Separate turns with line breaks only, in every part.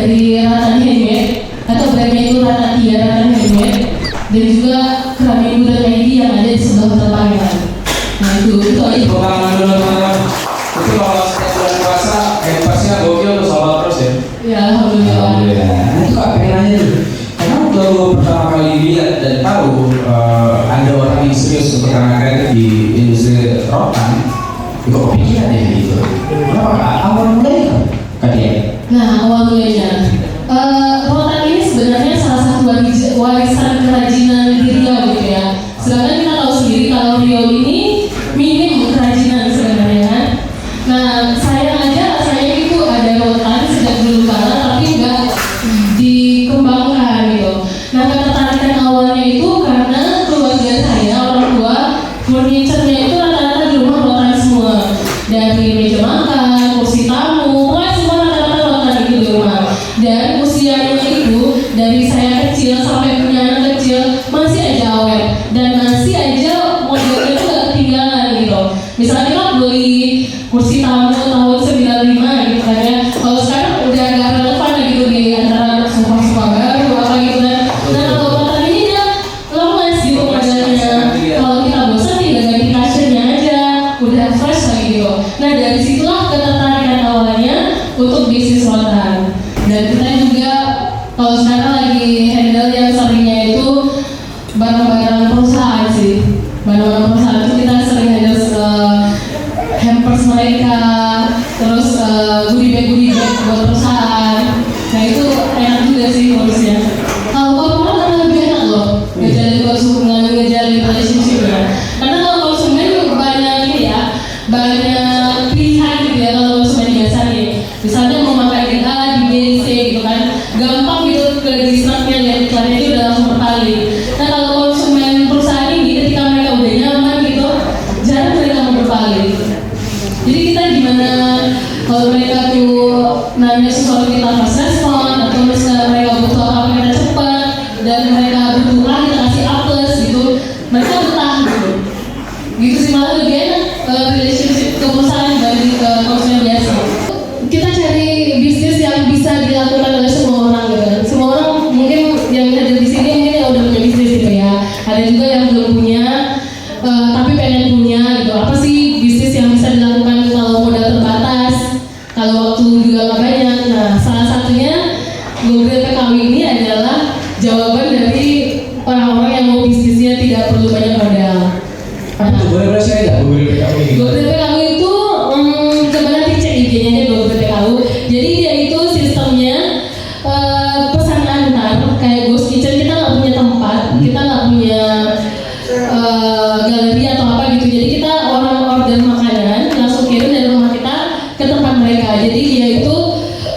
dari Ratan Handmade atau brandnya itu Ratan Handmade, dan juga Keramik Bulan ID yang ada di sebelah hotel Pangeran. Nah itu aja.
Pengalaman dulu teman-teman. Itu kalau setiap bulan puasa, pasnya gokil tuh sholat terus ya?
Ya alhamdulillah.
Nah itu Kak, pengen nanya dulu. Karena baru pertama kali lihat dan tahu ada orang yang serius untuk karena kreatif di industri rotan, kok kepikiran ya gitu. Kenapa Kak? Awal mulai Kak dia?
Nah awal mulainya, rotan ini sebenarnya salah satu warisan kerajinan di Riau gitu ya. Sedangkan kita tahu sendiri kalau Riau ini minim kerajinan sebenarnya. Nah saya itu ada rotan sejak dulu kala tapi nggak dikembangkan gitu. Nah ketertarikan awalnya itu karena keluarga saya, orang tua, furniture-nya itu rata-rata di rumah rotan semua, dari meja makan, kursi tamu, pokoknya semua rata-rata rotan itu di rumah. Dan usianya itu dari saya kecil sampai punya anak kecil masih aja awet dan masih aja modelnya itu gak ketinggalan gitu. Misalnya kita beli kursi tamu tahun 95 gitu kan ya, kalau sekarang udah agak relevan gitu di antara sofa-sofa baru apa gitu kan. Nah kalau rotan ini dia lemes gitu modelnya, kalau kita bosan tinggal ganti cushionnya aja, udah fresh lagi gitu. Nah dari situlah ketertarikan awalnya untuk bisnis rotan. Dan kita juga kalau sekarang lagi handle yang seringnya itu barang-barang perusahaan sih. Barang-barang perusahaan itu kita sering handle hampers mereka, terus goodie bag buat perusahaan. Nah itu enak juga sih modusnya. Kalau korporat kan lebih enak loh, ngejalin relationship ya. Karena kalau konsumen banyak ini ya, banyak pilihan gitu ya kalau konsumen biasa nih. Misalnya mau makan di A, di B, C gitu kan, gampang gitu ke distractnya lihat iklannya itu udah langsung berpaling. Nah kalau konsumen perusahaan ini ketika mereka udah nyaman gitu, jarang mereka mau berpaling. Jadi kita gimana kalau mereka tuh nanya sesuatu kita fast respon, atau misalnya mereka butuh apa kita cepat, dan mereka butuh A kita kasih A plus gitu, mereka betah gitu. Gitu sih, malah lebih enak relationship ke perusahaan dibanding ke konsumen biasa. Kita cari bisnis yang bisa dilakukan oleh semua orang gitu kan. Semua orang mungkin yang ada di sini mungkin yang udah punya bisnis gitu ya. Ada juga yang belum punya tapi pengen punya gitu. Apa sih bisnis yang bisa dilakukan kalau modal terbatas, kalau waktu juga nggak banyak. Nah salah satunya Google PKW ini adalah jawaban dari orang-orang yang mau bisnisnya tidak perlu banyak modal.
Boleh share nggak Google PKW ini?
Google PKW itu coba nanti cek IG-nya aja Google PKW. Jadi dia itu sistemnya pesan antar kayak Ghost Kitchen. Kita nggak punya tempat, kita nggak punya galeri atau apa gitu. Jadi kita orang order makanan langsung kirim dari rumah kita ke tempat mereka. Jadi dia itu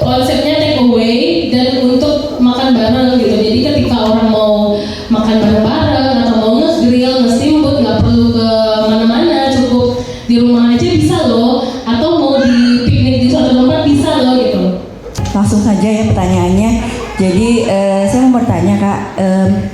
konsepnya take away dan untuk makan bareng gitu. Jadi ketika orang mau makan bareng-bareng atau mau nge-grill, nge-steamboat, nggak perlu ke mana-mana, cukup di rumah aja bisa loh. Atau mau di piknik di suatu tempat bisa loh gitu.
Langsung saja ya pertanyaannya. Jadi saya mau bertanya Kak,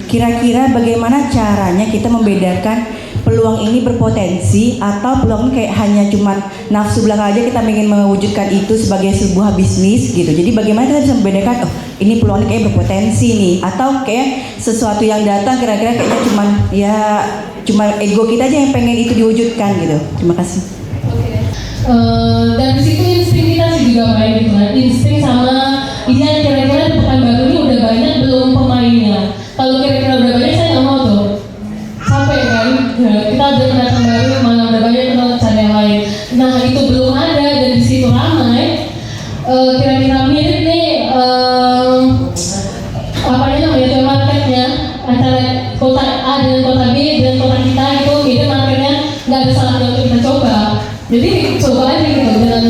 kira-kira bagaimana caranya kita membedakan peluang ini berpotensi atau peluang ini kayak hanya cuma nafsu belaka aja kita ingin mewujudkan itu sebagai sebuah bisnis gitu. Jadi bagaimana kita bisa membedakan ini peluang ini kayak berpotensi nih, atau kayak sesuatu yang datang kira-kira kayaknya cuma ego kita aja yang pengen itu diwujudkan gitu. Terima kasih.
Dan situ insting kita sih juga main gitu kan, insting sama lihat kira-kira di Pekanbaru ini udah banyak belum pemainnya. Kalau kira-kira udah banyak saya nggak mau tuh, capek kan. Kita udah pendatang baru mana udah banyak, kita cari yang lain. Nah itu belum ada dan di situ ramai. Kira-kira mirip nih apanya namanya marketnya antara kota A dengan kota B dan kota kita itu beda marketnya, nggak ada salahnya untuk kita coba. Jadi coba aja gitu, jangan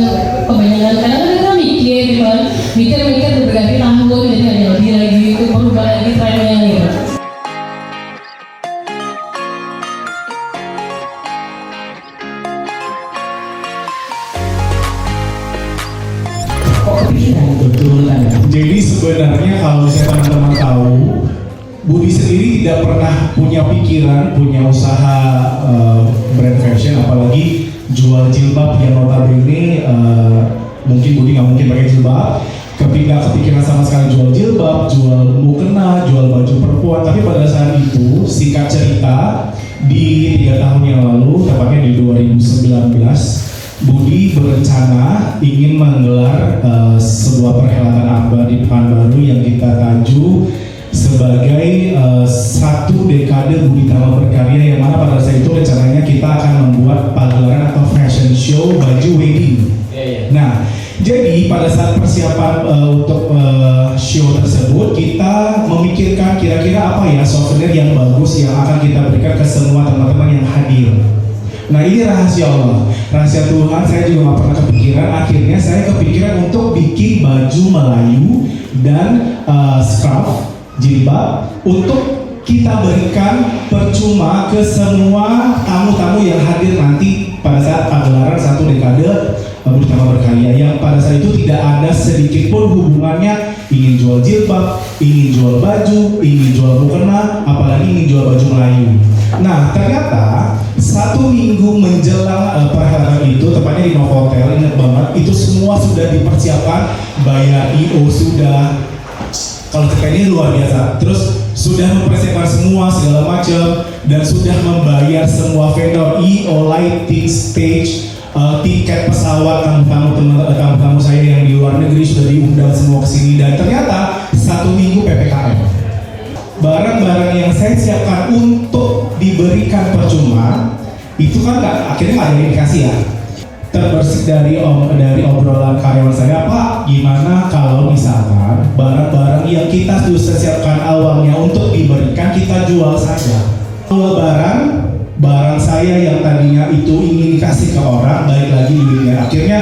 kebanyakan. Karena kita mikir gitu kan, mikir berganti tahun, jadi ada lagi itu berubah lagi trennya gitu.
Jadi sebenarnya kalau saya teman-teman tahu, Budi sendiri tidak pernah punya pikiran, punya usaha brand fashion, apalagi jual jilbab yang notabene mungkin Budi nggak mungkin pakai jilbab, kepikiran sama sekali jual jilbab, jual mukena, jual baju perempuan. Tapi pada saat itu, singkat cerita, di 3 tahun yang lalu, tepatnya di 2019, Budi berencana ingin menggelar sebuah perhelatan akbar di Pekanbaru yang kita tajuk sebagai 1 dekade Budi Tama Berkarya, yang mana pada saat itu rencananya kita akan membuat pagelaran atau fashion show baju wedding. Nah, jadi pada saat persiapan untuk show tersebut, kita memikirkan kira-kira apa ya souvenir yang bagus yang akan kita berikan ke semua teman-teman yang hadir. Nah, ini rahasia Allah, rahasia Tuhan. Saya juga nggak pernah kepikiran. Akhirnya saya kepikiran untuk bikin baju Melayu dan scarf, jilbab, untuk kita berikan percuma ke semua tamu-tamu yang hadir nanti pada saat pagelaran 1 dekade Budi Tama Berkarya, yang pada saat itu tidak ada sedikit pun hubungannya ingin jual jilbab, ingin jual baju, ingin jual mukena, apalagi ingin jual baju Melayu. Nah, ternyata 1 minggu menjelang perhelatan itu, tepatnya di Novotel, ingat banget, itu semua sudah dipersiapkan, bayar IO sudah, kalau kita ini luar biasa, terus sudah mempersiapkan semua segala macam, dan sudah membayar semua vendor, IO, lighting, stage, tiket pesawat, tamu-tamu saya yang di luar negeri sudah diundang semua ke sini. Dan ternyata 1 minggu PPKM, barang-barang yang saya siapkan untuk diberikan percuma itu kan akhirnya nggak ada indikasi ya. Terbersih dari obrolan karyawan saya, Pak, gimana kalau misalkan barang-barang yang kita sudah siapkan awalnya untuk diberikan kita jual saja. Lebaran, barang saya yang tadinya itu ingin dikasih ke orang, balik lagi duitnya. Akhirnya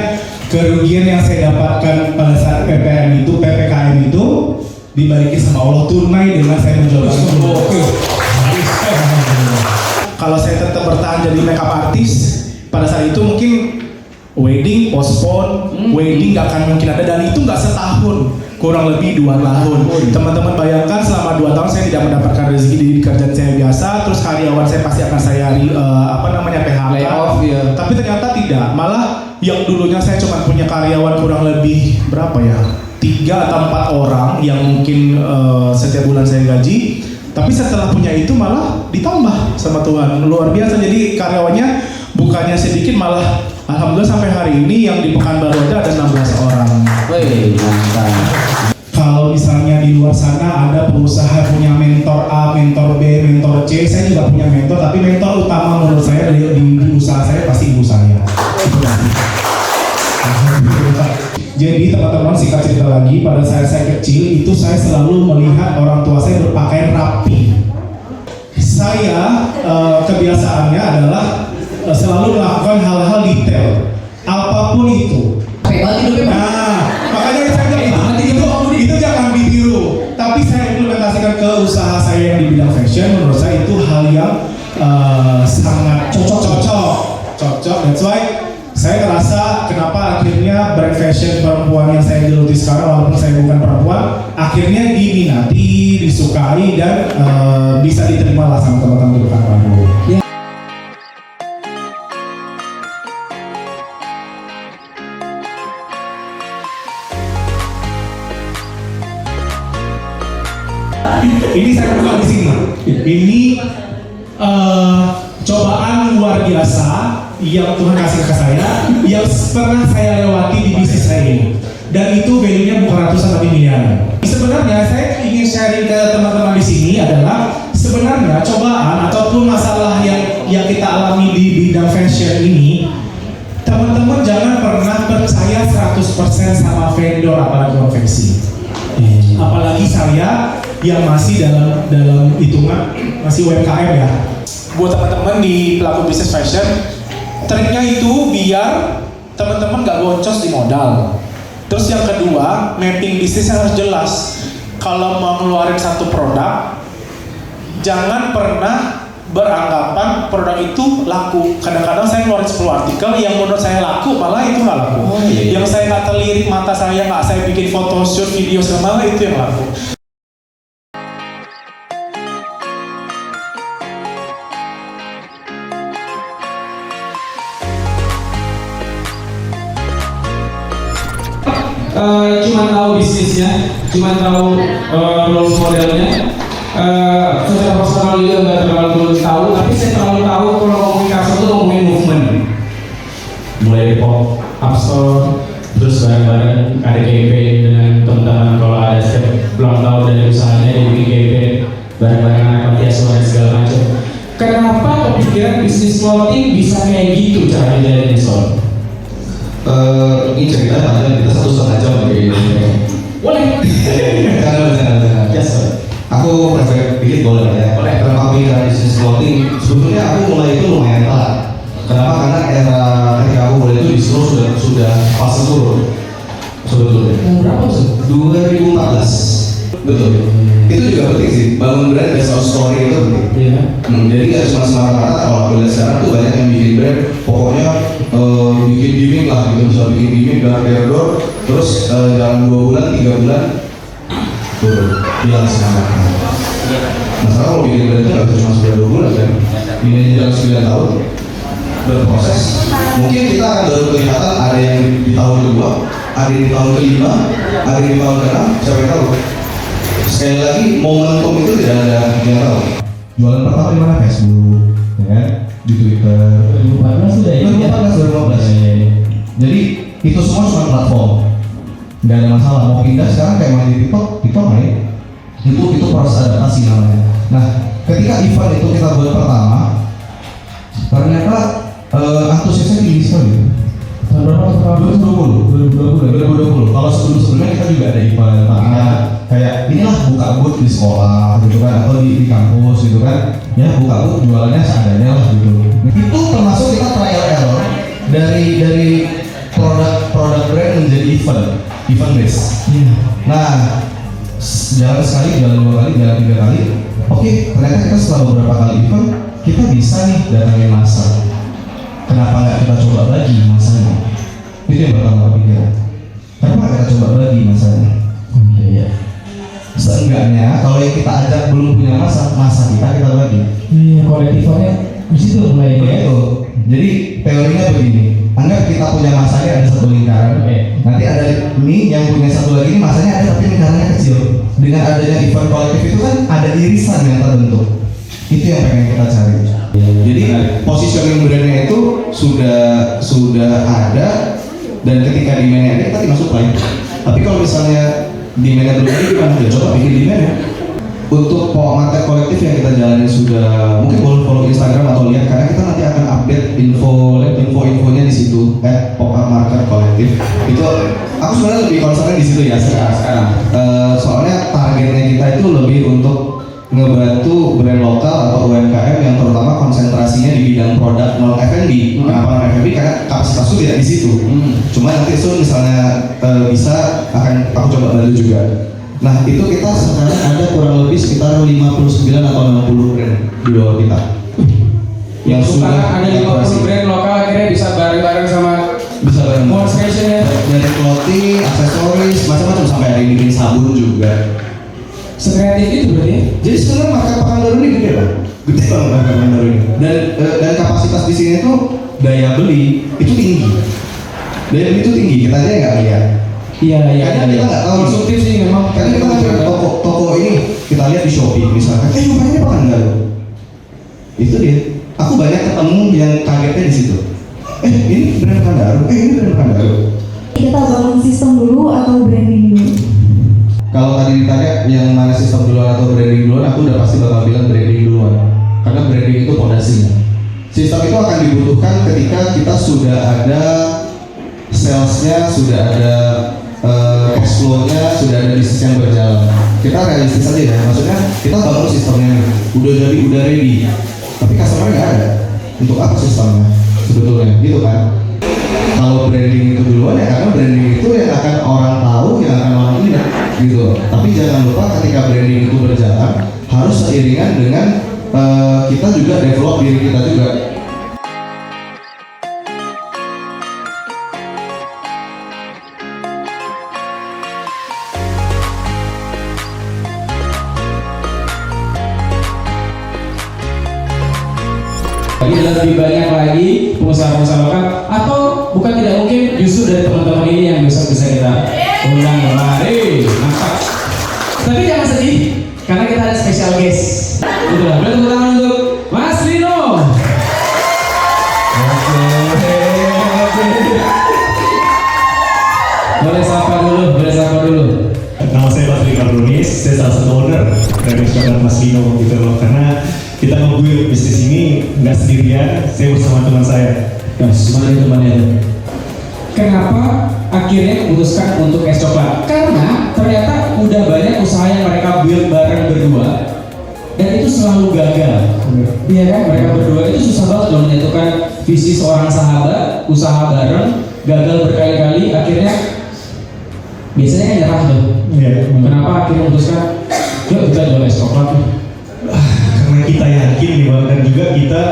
kerugian yang saya dapatkan pada saat PPKM itu dibalikin sama Allah tunai dengan saya menjual barang. Kalau saya tetap bertahan jadi makeup artist, pada saat itu mungkin wedding postpone, wedding nggak akan mungkin ada, dan itu nggak setahun, kurang lebih 2 tahun. Teman-teman bayangkan selama 2 tahun saya tidak mendapatkan rezeki di kerjaan saya biasa, terus karyawan saya pasti akan saya PHK. Tapi ternyata tidak, malah yang dulunya saya cuma punya karyawan kurang lebih berapa ya, 3 atau 4 orang yang mungkin setiap bulan saya gaji. Tapi setelah punya itu malah ditambah sama Tuhan, luar biasa. Jadi karyawannya bukannya sedikit, malah alhamdulillah sampai hari ini yang di Pekanbaru aja ada 16 orang. Kalau misalnya di luar sana ada pengusaha punya mentor A, mentor B, mentor C, saya juga punya mentor, tapi mentor utama menurut saya di usaha saya pasti ibu saya. Jadi teman-teman, singkat cerita lagi, pada saat saya kecil itu saya selalu melihat orang tua saya berpakaian rapi. Saya kebiasaannya adalah selalu melakukan hal-hal detail, apapun itu. Nah, makanya saya bilang itu jangan ditiru. Tapi saya implementasikan ke usaha saya yang di bidang fashion. Menurut saya itu hal yang sangat cocok. That's why saya merasa kenapa akhirnya brand fashion perempuan yang saya geluti sekarang, walaupun saya bukan perempuan, akhirnya diminati, disukai, dan bisa diterima lah sama teman-teman di Pekanbaru. Ini saya buka di sini. Ini cobaan luar biasa yang Tuhan kasih ke saya, yang pernah saya lewati di bisnis saya ini. Dan itu value-nya bukan ratusan tapi miliaran. Sebenarnya saya ingin sharing ke teman-teman di sini adalah sebenarnya cobaan ataupun masalah yang kita alami di bidang fashion ini, teman-teman jangan pernah percaya 100% sama vendor apalagi konveksi. Apalagi saya yang masih dalam hitungan masih UMKM ya. Buat teman-teman di pelaku bisnis fashion, triknya itu biar teman-teman gak boncos di modal. Terus yang kedua, mapping bisnisnya harus jelas. Kalau mau ngeluarin satu produk, jangan pernah beranggapan produk itu laku. Kadang-kadang saya ngeluarin 10 artikel yang menurut saya laku, malah itu nggak laku. Yang saya nggak terlirik mata saya, nggak saya bikin photoshoot, video segala, malah itu yang laku.
cuma tahu bisnisnya, cuma tahu role modelnya. Secara personal juga nggak terlalu tahu, tapi saya terlalu tahu kalau ngomongin Castle itu ngomongin movement. Mulai di pop up store, terus bareng-bareng ada campaign dengan teman-teman, kalau ada setiap ulang tahun dari usahanya dibikin campaign bareng-bareng anak panti asuhan segala macam. Kenapa kepikiran bisnis clothing bisa kayak gitu cara jalanin Sol?
Ini cerita panjang, kita 1,5 jam kayak gini.
Boleh.
Benar.
Yes.
Aku private dikit boleh ya. Kenapa pilih bisnis clothing? Sebetulnya aku mulai itu lumayan telat. Kenapa? Karena era ketika aku mulai itu disuruh sudah fase turun. Sebetulnya.
Berapa tuh?
2014. Betul. Itu juga penting sih. Bangun brand based on story itu penting.
Iya.
Jadi nggak cuma semata-mata kalau aku lihat sekarang tuh banyak yang bikin brand. Pokoknya bikin gimmick lah gitu, bisa bikin gimmick dari door, terus dalam 2 bulan, 3 bulan turun, hilang semangat. Masalah kalau bikin brand itu nggak bisa cuma 9-2 bulan kan, ini dalam 9 tahun berproses. Mungkin kita akan baru kelihatan ada yang di tahun kedua, ada yang di tahun kelima, ada yang di tahun ke-6, siapa yang tahu? Sekali lagi momentum itu tidak ada yang tahu. Jualan pertama di mana? Facebook, ya kan? Di Twitter.
2014 sudah ya?
2014. Jadi itu semua cuma platform. Nggak ada masalah, mau pindah sekarang kayak main di TikTok main. Itu proses adaptasi namanya. Nah, ketika event itu kita buat pertama, ternyata antusiasnya tinggi sekali.
Tahun berapa?
2020. Kalau sebelumnya kita juga ada event, kayak inilah buka booth di sekolah gitu kan, atau di kampus gitu kan, ya buka booth jualannya seadanya lah gitu. Itu termasuk kita trial error dari produk brand menjadi event base. Nah, jalan sekali, jalan 2 kali, jalan 3 kali. Oke, ternyata kita setelah beberapa kali event, kita bisa nih datangin massa. Kenapa nggak kita coba lagi masanya? Itu yang pertama pikiran. Kenapa kita coba lagi masanya?
Iya.
Seenggaknya kalau yang kita ajak belum punya masa kita bagi.
Iya, kolektifnya di situ mulai
Begitu. Jadi teorinya begini. Anggap kita punya masanya ada 1 lingkaran. Nanti ada ini yang punya 1 lagi ini masanya ada tapi lingkarannya kecil. Dengan adanya event kolektif itu kan ada irisan yang terbentuk. Itu yang pengen kita cari. Jadi positioning brandnya itu sudah ada, dan ketika demand-nya ada kita tinggal supply. Tapi kalau misalnya demand-nya belum ada, gimana? Ya coba bikin demand-nya. Untuk market kolektif yang kita jalani sudah, mungkin boleh follow Instagram atau lihat, karena kita nanti akan update info-infonya di situ. Pop-up market kolektif itu aku sebenarnya lebih concern di situ ya sekarang. Soalnya targetnya kita itu lebih untuk ngebantu brand lokal atau UMKM yang terutama konsentrasinya di bidang produk non F&B. Kenapa non F&B? Karena kapasitas itu tidak di situ. Cuma nanti itu misalnya bisa akan aku coba bantu juga. Nah, itu kita sekarang ada kurang lebih sekitar 59 atau 60 brand di bawah kita. Yang sudah
ada 50 brand lokal akhirnya bisa bareng-bareng sama
bisa bareng.
More Station ya.
Dari clothing, aksesoris, macam-macam sampai ada yang bikin sabun juga.
Sekreatif itu berarti ya?
Jadi sebenarnya market Pekanbaru ini gede lah, gede banget market Pekanbaru ini. Dan kapasitas di sini tuh daya beli itu tinggi. Daya beli itu tinggi, kita aja nggak lihat.
Iya.
Karena kita nggak tahu.
Konsumtif sih memang.
Karena kita ngecek toko ini, kita lihat di Shopee misalkan, rupanya Pekanbaru. Itu dia. Aku banyak ketemu yang kagetnya di situ. Ini brand Pekanbaru. Ini brand Pekanbaru.
Kita bangun sistem dulu atau branding dulu?
Kalau tadi ditanya yang mana sistem duluan atau branding duluan, aku udah pasti bakal bilang branding duluan. Karena branding itu fondasinya. Sistem itu akan dibutuhkan ketika kita sudah ada salesnya, sudah ada cash flow-nya, sudah ada bisnis yang berjalan. Kita realistis aja ya, maksudnya kita bangun sistemnya, udah jadi, udah ready. Tapi customer nggak ada. Untuk apa sistemnya? Sebetulnya, gitu kan? Kalau branding itu duluan ya, karena branding itu yang akan orang tahu, yang akan orang ingat gitu. Tapi jangan lupa ketika branding itu berjalan harus seiringan dengan kita juga develop diri kita juga.
Lagi dan lebih banyak lagi pengusaha-pengusaha lokal, atau bukan tidak mungkin justru dari teman-teman ini yang bisa kita undang special guest. Sudah, tepuk tangan untuk Mas Lino. Boleh sapa dulu.
Nama saya Patrick Abronis, saya salah satu owner dari restoran Mas Lino gitu loh. Karena kita nge-build bisnis ini nggak sendirian, saya bersama teman saya.
Mas, mana temannya? Kenapa akhirnya memutuskan untuk es coklat? Karena ternyata udah banyak usaha yang mereka build bareng berdua dan itu selalu gagal. Iya kan, mereka berdua itu susah banget loh menyatukan visi seorang sahabat, usaha bareng, gagal berkali-kali, akhirnya biasanya kan nyerah tuh.
Iya.
Kenapa akhirnya memutuskan, yuk kita jual es coklat nih?
Karena kita yakin nih Bang, dan juga kita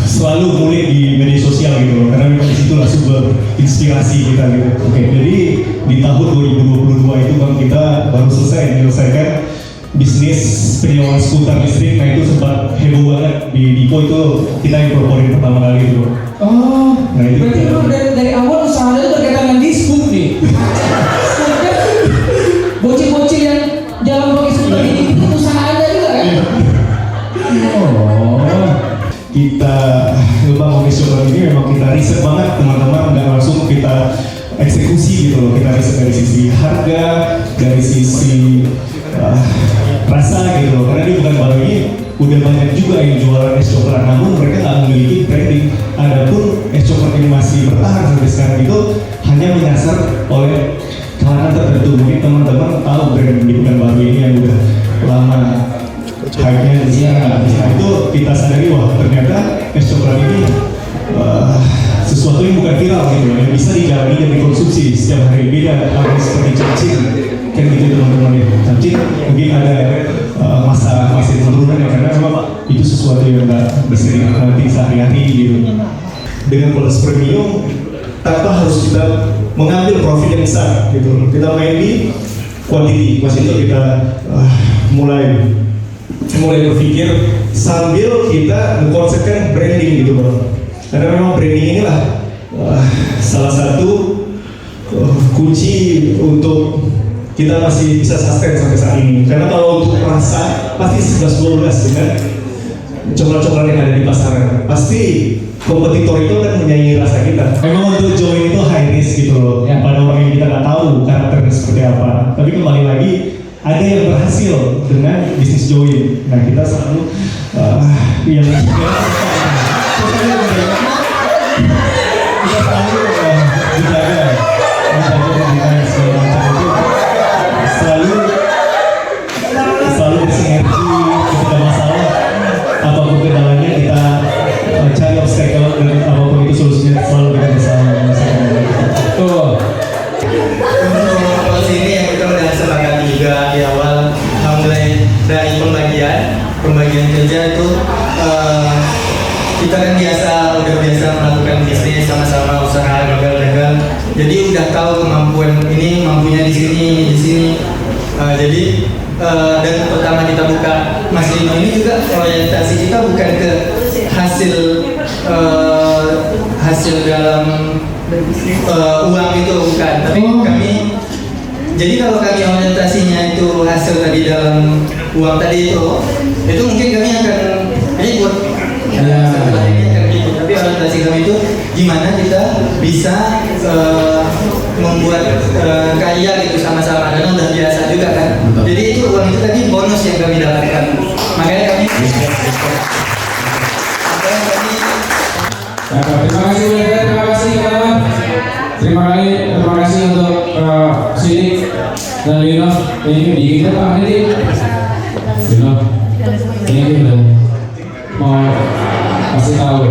selalu mulai di media sosial gitu loh, karena memang disitulah sumber inspirasi kita gitu. Oke, jadi di tahun 2022 itu Bang, kita baru selesai menyelesaikan bisnis penyewaan skuter listrik. Nah itu sempat heboh banget di Dipo, itu kita incorporate pertama kali itu.
Oh,
Nah, itu
berarti
kita-
lu dari awal usahanya itu berkaitan dengan diskup nih. Skup kan bocil-bocil yang jalan pakai skuter ini itu usaha Anda juga kan? Oh,
Kita membangun restoran ini memang kita riset banget teman-teman, dan langsung kita eksekusi gitu loh. Kita riset dari sisi harga, dari sisi rasa gitu loh, karena di Pekanbaru ini udah banyak juga yang jualan es coklat, namun mereka nggak memiliki branding. Adapun es coklat ini masih bertahan sampai sekarang itu hanya menyasar oleh kalangan tertentu. Mungkin teman-teman tahu brand di Pekanbaru ini yang udah lama hype-nya di sini. Nah, itu kita sadari, wah ternyata es coklat ini sesuatu yang bukan viral gitu loh, yang bisa dijalani dan dikonsumsi setiap hari. Beda apa seperti capcin kan gitu teman-teman ya. Capcin mungkin ada masa penurunan ya, karena memang itu sesuatu yang nggak bisa dinikmati sehari-hari gitu. Dengan kualitas premium tanpa harus kita mengambil profit yang besar gitu loh. Kita main di quantity, pas itu kita mulai berpikir sambil kita mengkonsepkan branding gitu bro. Karena memang branding inilah salah satu kunci untuk kita masih bisa sustain sampai saat ini. Karena kalau untuk rasa pasti 11-12 dengan coklat-coklat yang ada di pasaran, pasti kompetitor itu kan menyaingi rasa kita. Memang untuk join itu high risk gitu loh,
Ya.
pada orang yang kita nggak tahu karakternya seperti apa. Tapi kembali lagi, ada yang berhasil dengan bisnis join. Nah kita selalu yang kita selalu menjaga pembinaan segala macam itu, selalu bersinergi ketika masalah apapun kendalanya, kita cari obstacle dan apapun itu solusinya selalu kita bersama.
tuh.
Untuk proses ini yang kita udah sepakati juga di awal, mulai dari pembagian kerja itu kita kan udah biasa melakukan bisnis sama-sama, usaha gagal. Jadi udah tahu kemampuan ini, mampunya di sini. Jadi dan pertama kita buka Mas Lino ini juga orientasi kita bukan ke hasil dalam uang itu bukan, tapi kami, jadi kalau kami orientasinya itu hasil tadi dalam uang tadi itu mungkin kami akan ribut setelah ini akan ribut. Tapi orientasi kami itu gimana kita bisa membuat karya gitu sama-sama, karena udah biasa juga kan. Jadi itu uang itu tadi bonus yang kami dapatkan, makanya kami
Terima kasih Wilfred, terima kasih kawan. Terima kasih untuk Sidik dan Lino. Ini di kita Pak ini. Lino, ini kita mau kasih tahu.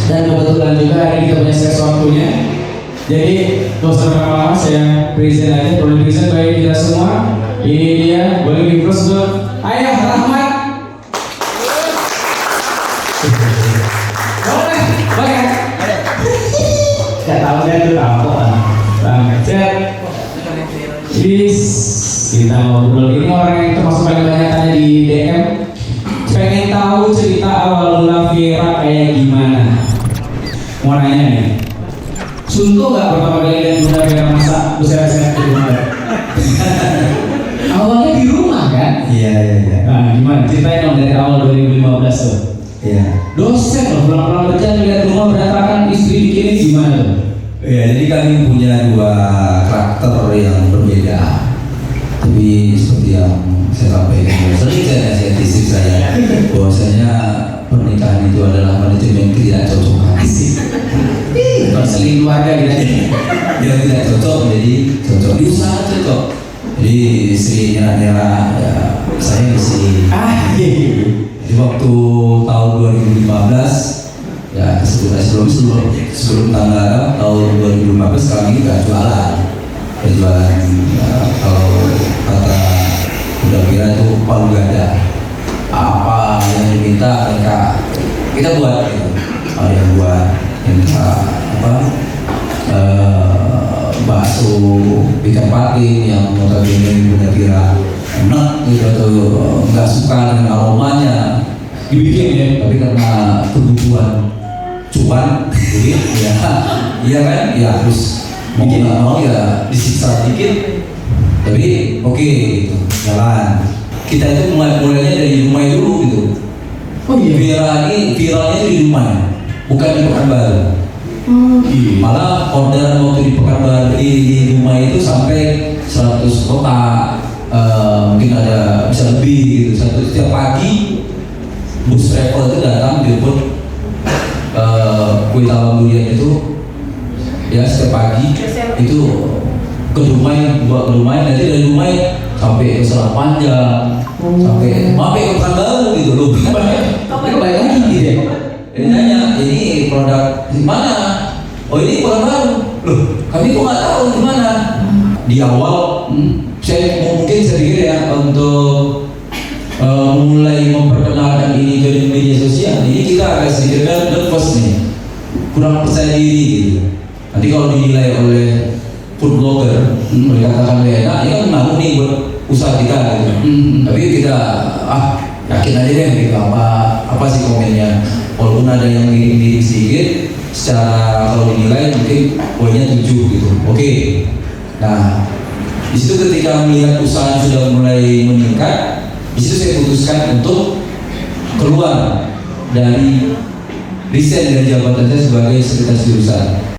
Dan kebetulan juga hari ini kita punya sesi waktunya. Jadi nggak usah berlama-lama, saya present aja, perlu present bagi kita semua. Ini dia, boleh di close untuk Ayah Rahmat. Boleh. Ya tahu dia itu tahu kan. Cek. Kita ngobrol ini orang yang termasuk paling banyak tanya di DM. Pengen tahu cerita awal mula Vera kayak gimana? Mau nanya nih. Suntuk nggak pertama kali lihat Bunda Vera masak? Bisa saya di rumah.
Iya.
Nah, gimana? Ceritain dong dari awal 2015 tuh.
Iya.
Dosen loh, pulang-pulang kerja lihat rumah berantakan, istri bikinin gimana tuh?
Ya, jadi kami punya dua karakter yang berbeda. Tapi seperti yang saya sampaikan, sering saya nasihat istri saya bahwasanya pernikahan itu adalah manajemen ketidakcocokan.
Bukan seling keluarga gitu.
Yang tidak cocok menjadi cocok, diusahakan cocok. Jadi istri nyerah-nyerah, ya saya isi. Di waktu tahun 2015, ya sebelum tanggal tahun 2015 kami nggak jualan. Jualan kalau kata udah kira itu palu gada, apa yang diminta mereka kita buat gitu. Ada yang buat bakso ikan patin yang notabene udah kira enak gitu atau nggak suka dengan aromanya dibikin ya, tapi karena kebutuhan cuan duit ya iya kan ya harus mau nggak mau ya disiksa dikit, tapi oke gitu jalan. Kita itu mulainya dari rumah dulu gitu.
Oh iya.
Viralnya itu di rumah, bukan di Pekanbaru. Malah orderan waktu di Pekanbaru di rumah itu sampai 100 kotak, mungkin ada bisa lebih gitu. Setiap pagi bus travel itu datang jemput kue talam durian itu ya setiap pagi itu ke rumah, buat ke rumah, nanti dari rumah sampai ke Selat Panjang, sampai ke Pekanbaru gitu loh. Kamu baik lagi gitu ya. Dia nanya, ini produk di mana? Oh ini Pekanbaru. Loh, kami kok nggak tahu di mana. Di awal, saya pikir ya untuk mulai memperkenalkan ini ke media sosial, ini kita agak sedikit nervous nih, kurang percaya diri gitu. Nanti kalau dinilai oleh food blogger, boleh katakan enak, ya kan menanggung nih buat usaha kita gitu. Tapi kita yakin aja deh gitu apa sih komennya. Walaupun ada yang mirip sedikit, secara kalau dinilai mungkin poinnya 7 gitu. Oke. Nah, di situ ketika melihat usaha sudah mulai meningkat, di situ saya putuskan untuk keluar dari resign dari jabatan saya sebagai sekretaris jurusan.